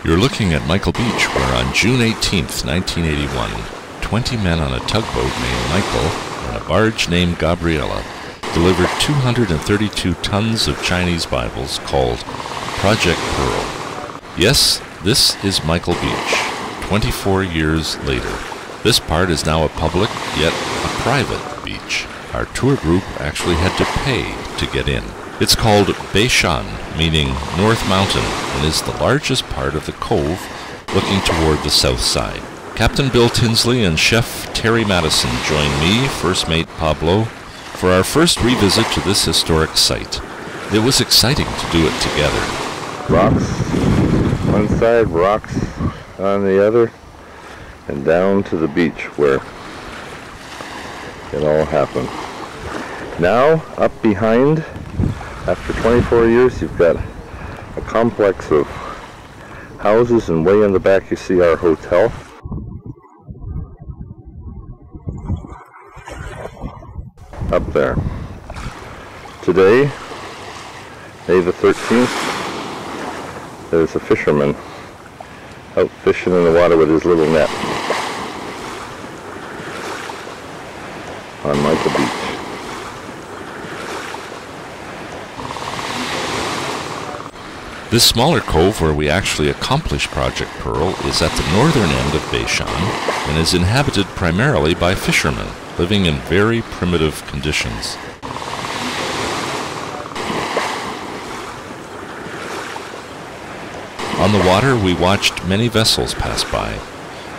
You're looking at Michael Beach, where on June 18th, 1981, 20 men on a tugboat named Michael and a barge named Gabriella delivered 232 tons of Chinese Bibles called Project Pearl. Yes, this is Michael Beach, 24 years later. This part is now a public, yet a private beach. Our tour group actually had to pay to get in. It's called Beishan, meaning North Mountain, and is the largest part of the cove looking toward the south side. Captain Bill Tinsley and Chef Terry Madison joined me, first mate Pablo, for our first revisit to this historic site. It was exciting to do it together. Rocks one side, rocks on the other, and down to the beach where it all happened. Now, up behind, after 24 years, you've got a complex of houses, and way in the back you see our hotel. Up there. Today, May the 13th, there's a fisherman out fishing in the water with his little net on Michael Beach. This smaller cove where we actually accomplished Project Pearl is at the northern end of Beishan and is inhabited primarily by fishermen living in very primitive conditions. On the water we watched many vessels pass by.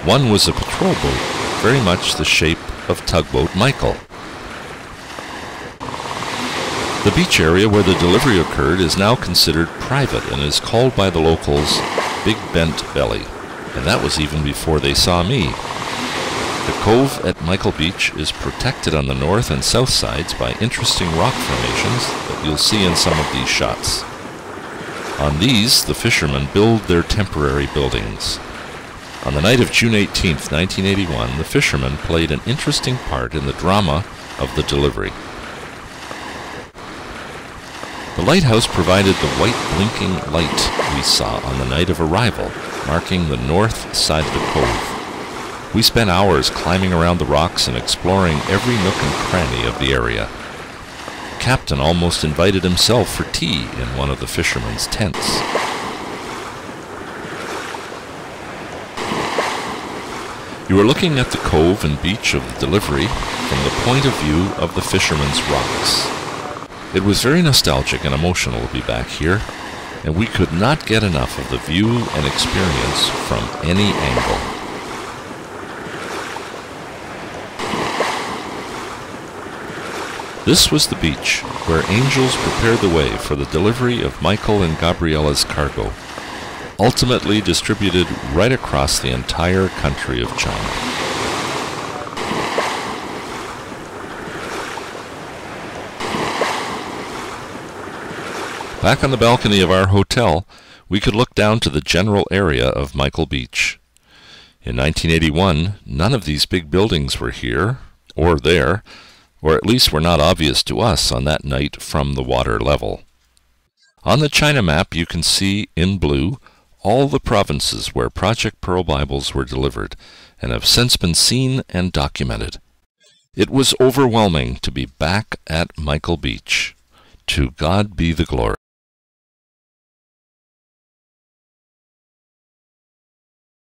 One was a patrol boat, very much the shape of tugboat Michael. The beach area where the delivery occurred is now considered private and is called by the locals Big Bent Belly, and that was even before they saw me. The cove at Michael Beach is protected on the north and south sides by interesting rock formations that you'll see in some of these shots. On these, the fishermen build their temporary buildings. On the night of June 18th, 1981, the fishermen played an interesting part in the drama of the delivery. The lighthouse provided the white blinking light we saw on the night of arrival, marking the north side of the cove. We spent hours climbing around the rocks and exploring every nook and cranny of the area. The captain almost invited himself for tea in one of the fishermen's tents. You are looking at the cove and beach of the delivery from the point of view of the fishermen's rocks. It was very nostalgic and emotional to be back here, and we could not get enough of the view and experience from any angle. This was the beach where angels prepared the way for the delivery of Michael and Gabriella's cargo, ultimately distributed right across the entire country of China. Back on the balcony of our hotel, we could look down to the general area of Michael Beach. In 1981, none of these big buildings were here, or there, or at least were not obvious to us on that night from the water level. On the China map you can see, in blue, all the provinces where Project Pearl Bibles were delivered, and have since been seen and documented. It was overwhelming to be back at Michael Beach. To God be the glory.